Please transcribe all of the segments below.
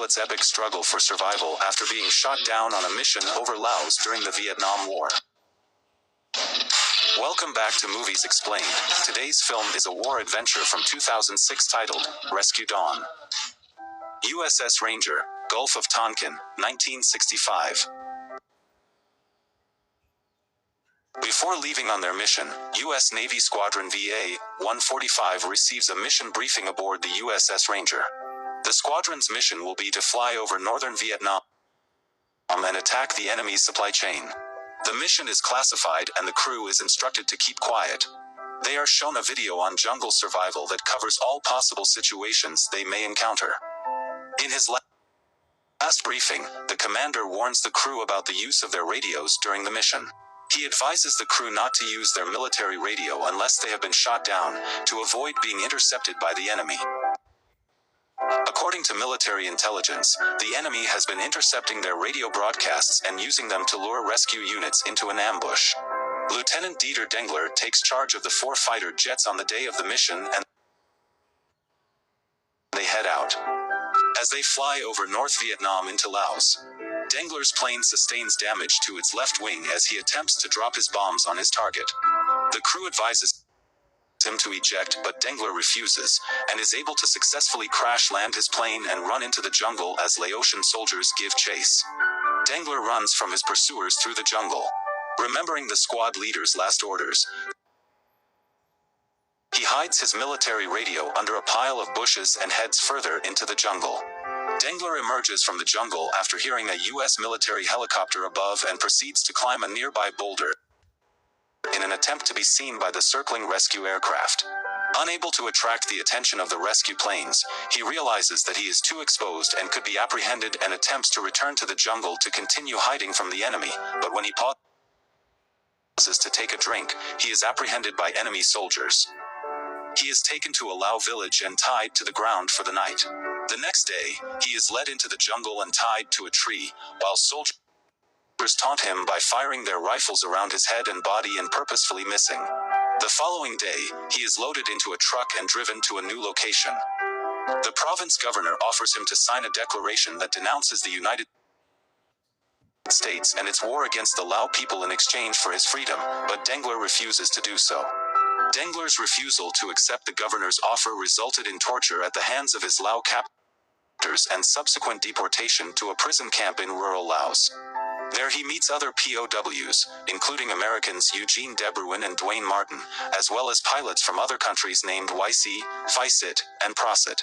pilot's epic struggle for survival after being shot down on a mission over Laos during the Vietnam War. Welcome back to Movies Explained. Today's film is a war adventure from 2006 titled Rescue Dawn. USS Ranger, Gulf of Tonkin, 1965. Before leaving on their mission, U.S. Navy Squadron VA-145 receives a mission briefing aboard the USS Ranger. The squadron's mission will be to fly over northern Vietnam and attack the enemy's supply chain. The mission is classified and the crew is instructed to keep quiet. They are shown a video on jungle survival that covers all possible situations they may encounter. In his last briefing, the commander warns the crew about the use of their radios during the mission. He advises the crew not to use their military radio unless they have been shot down, to avoid being intercepted by the enemy. According to military intelligence, the enemy has been intercepting their radio broadcasts and using them to lure rescue units into an ambush. Lieutenant Dieter Dengler takes charge of the 4 fighter jets on the day of the mission and they head out. As they fly over North Vietnam into Laos, Dengler's plane sustains damage to its left wing as he attempts to drop his bombs on his target. The crew advises him to eject, but Dengler refuses, and is able to successfully crash land his plane and run into the jungle as Laotian soldiers give chase. Dengler runs from his pursuers through the jungle. Remembering the squad leader's last orders, he hides his military radio under a pile of bushes and heads further into the jungle. Dengler emerges from the jungle after hearing a U.S. military helicopter above and proceeds to climb a nearby boulder in an attempt to be seen by the circling rescue aircraft. Unable to attract the attention of the rescue planes, he realizes that he is too exposed and could be apprehended and attempts to return to the jungle to continue hiding from the enemy, but when he pauses to take a drink, he is apprehended by enemy soldiers. He is taken to a Lao village and tied to the ground for the night. The next day, he is led into the jungle and tied to a tree, while soldiers taunt him by firing their rifles around his head and body and purposefully missing. The following day, he is loaded into a truck and driven to a new location. The province governor offers him to sign a declaration that denounces the United States and its war against the Lao people in exchange for his freedom, but Dengler refuses to do so. Dengler's refusal to accept the governor's offer resulted in torture at the hands of his Lao captors and subsequent deportation to a prison camp in rural Laos. There he meets other POWs, including Americans Eugene Debruin and Dwayne Martin, as well as pilots from other countries named YC, Fisit, and Prosit.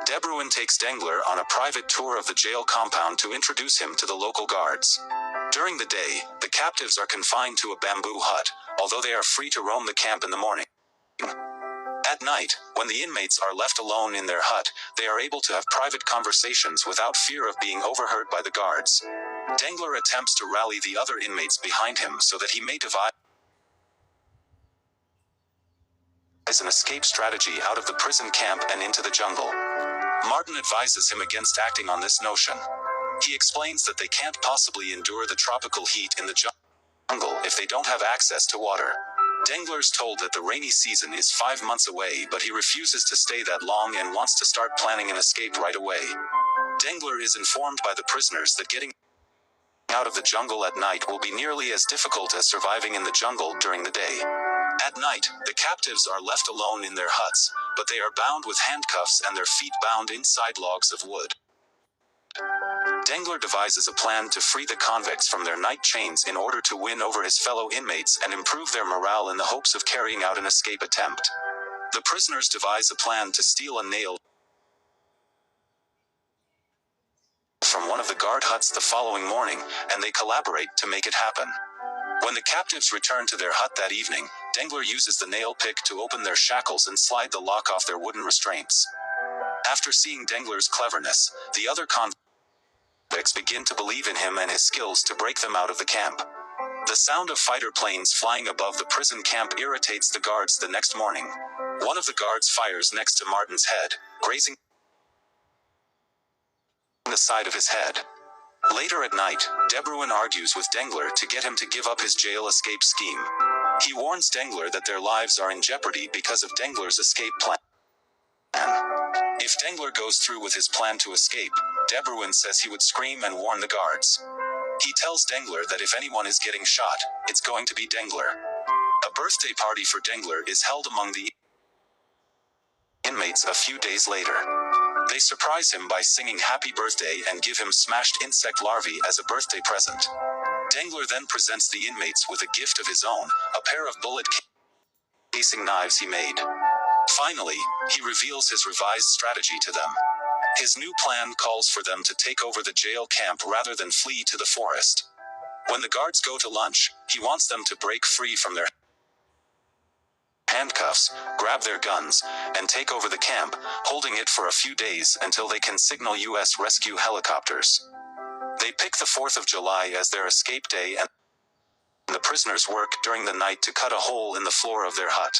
Debruin takes Dengler on a private tour of the jail compound to introduce him to the local guards. During the day, the captives are confined to a bamboo hut, although they are free to roam the camp in the morning. At night, when the inmates are left alone in their hut, they are able to have private conversations without fear of being overheard by the guards. Dengler attempts to rally the other inmates behind him so that he may devise an escape strategy out of the prison camp and into the jungle. Martin advises him against acting on this notion. He explains that they can't possibly endure the tropical heat in the jungle if they don't have access to water. Dengler's told that the rainy season is 5 months away, but he refuses to stay that long and wants to start planning an escape right away. Dengler is informed by the prisoners that getting out of the jungle at night will be nearly as difficult as surviving in the jungle during the day. At night, the captives are left alone in their huts, but they are bound with handcuffs and their feet bound inside logs of wood. Dengler devises a plan to free the convicts from their night chains in order to win over his fellow inmates and improve their morale in the hopes of carrying out an escape attempt. The prisoners devise a plan to steal a nail from one of the guard huts the following morning, and they collaborate to make it happen. When the captives return to their hut that evening, Dengler uses the nail pick to open their shackles and slide the lock off their wooden restraints. After seeing Dengler's cleverness, the other convicts begin to believe in him and his skills to break them out of the camp. The sound of fighter planes flying above the prison camp irritates the guards the next morning. One of the guards fires next to Martin's head, grazing the side of his head. Later at night, Debruin argues with Dengler to get him to give up his jail escape scheme. He warns Dengler that their lives are in jeopardy because of Dengler's escape plan. If If Dengler goes through with his plan to escape, De Bruin says he would scream and warn the guards. He tells Dengler that if anyone is getting shot, it's going to be Dengler. A birthday party for Dengler is held among the inmates a few days later. They surprise him by singing happy birthday and give him smashed insect larvae as a birthday present. Dengler then presents the inmates with a gift of his own, a pair of bullet casing knives he made. Finally, he reveals his revised strategy to them. His new plan calls for them to take over the jail camp rather than flee to the forest. When the guards go to lunch, he wants them to break free from their handcuffs, grab their guns, and take over the camp, holding it for a few days until they can signal U.S. rescue helicopters. They pick the 4th of July as their escape day, and the prisoners work during the night to cut a hole in the floor of their hut.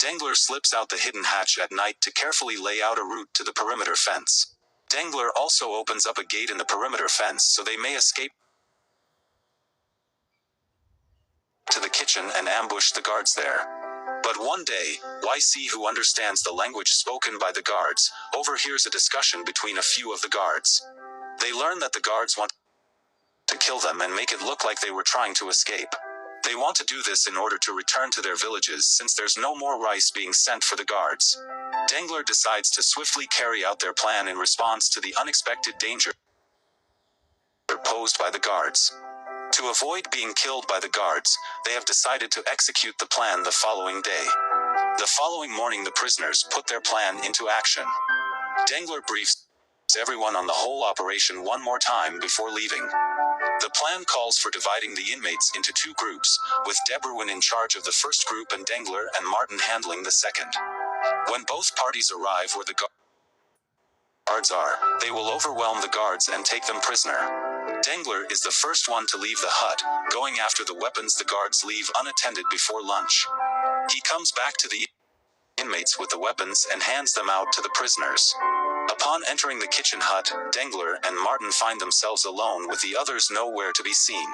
Dengler slips out the hidden hatch at night to carefully lay out a route to the perimeter fence. Dengler also opens up a gate in the perimeter fence so they may escape to the kitchen and ambush the guards there. But one day, YC, who understands the language spoken by the guards, overhears a discussion between a few of the guards. They learn that the guards want to kill them and make it look like they were trying to escape. They want to do this in order to return to their villages since there's no more rice being sent for the guards. Dengler decides to swiftly carry out their plan in response to the unexpected danger posed by the guards. To avoid being killed by the guards, they have decided to execute the plan the following day. The following morning, the prisoners put their plan into action. Dengler briefs everyone on the whole operation one more time before leaving. The plan calls for dividing the inmates into 2 groups, with De Bruin in charge of the first group and Dengler and Martin handling the second. When both parties arrive where the guards are, they will overwhelm the guards and take them prisoner. Dengler is the first one to leave the hut, going after the weapons the guards leave unattended before lunch. He comes back to the inmates with the weapons and hands them out to the prisoners. Upon entering the kitchen hut, Dengler and Martin find themselves alone with the others nowhere to be seen.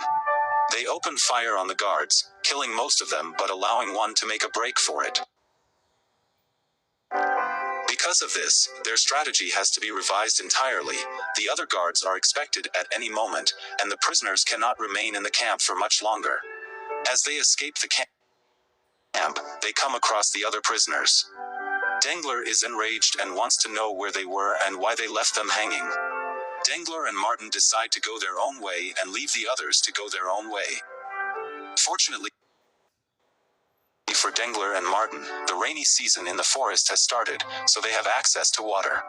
They open fire on the guards, killing most of them but allowing one to make a break for it. Because of this, their strategy has to be revised entirely. The other guards are expected at any moment, and the prisoners cannot remain in the camp for much longer. As they escape the camp, they come across the other prisoners. Dengler is enraged and wants to know where they were and why they left them hanging. Dengler and Martin decide to go their own way and leave the others to go their own way. Fortunately for Dengler and Martin, the rainy season in the forest has started, so they have access to water.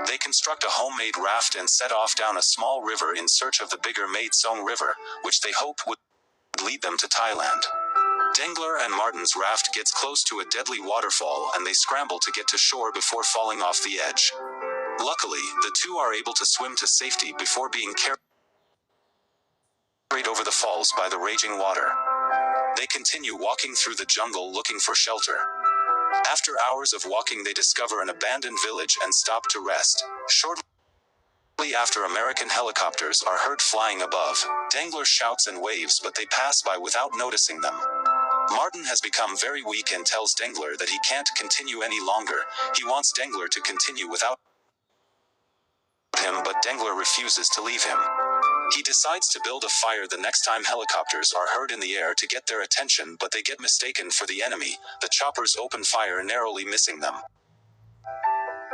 They construct a homemade raft and set off down a small river in search of the bigger Mae-Tsong River, which they hope would lead them to Thailand. Dengler and Martin's raft gets close to a deadly waterfall and they scramble to get to shore before falling off the edge. Luckily, the two are able to swim to safety before being carried over the falls by the raging water. They continue walking through the jungle looking for shelter. After hours of walking, they discover an abandoned village and stop to rest. Shortly after, American helicopters are heard flying above. Dengler shouts and waves, but they pass by without noticing them. Martin has become very weak and tells Dengler that he can't continue any longer. He wants Dengler to continue without him, but Dengler refuses to leave him. He decides to build a fire the next time helicopters are heard in the air to get their attention, but they get mistaken for the enemy. The choppers open fire, narrowly missing them.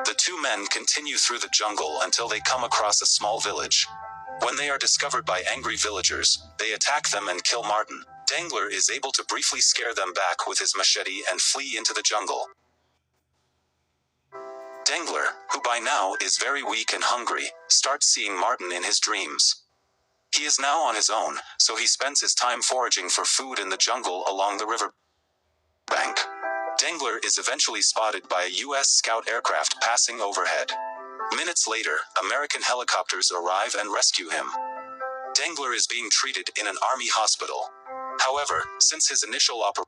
The two men continue through the jungle until they come across a small village. When they are discovered by angry villagers, they attack them and kill Martin. Dengler is able to briefly scare them back with his machete and flee into the jungle. Dengler, who by now is very weak and hungry, starts seeing Martin in his dreams. He is now on his own, so he spends his time foraging for food in the jungle along the river bank. Dengler is eventually spotted by a U.S. scout aircraft passing overhead. Minutes later, American helicopters arrive and rescue him. Dengler is being treated in an army hospital. However, since his initial operation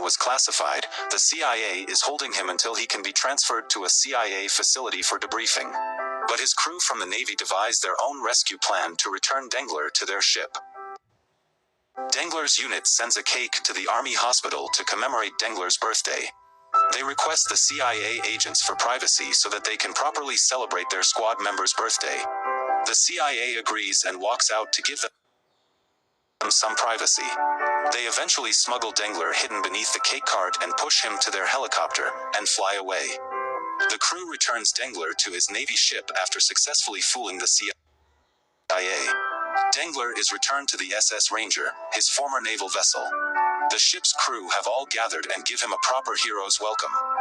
was classified, the CIA is holding him until he can be transferred to a CIA facility for debriefing. But his crew from the Navy devised their own rescue plan to return Dengler to their ship. Dengler's unit sends a cake to the army hospital to commemorate Dengler's birthday. They request the CIA agents for privacy so that they can properly celebrate their squad member's birthday. The CIA agrees and walks out to give them some privacy. They eventually smuggle Dengler hidden beneath the cake cart and push him to their helicopter and fly away. The crew returns Dengler to his Navy ship after successfully fooling the CIA. Dengler is returned to the SS Ranger, his former naval vessel. The ship's crew have all gathered and give him a proper hero's welcome.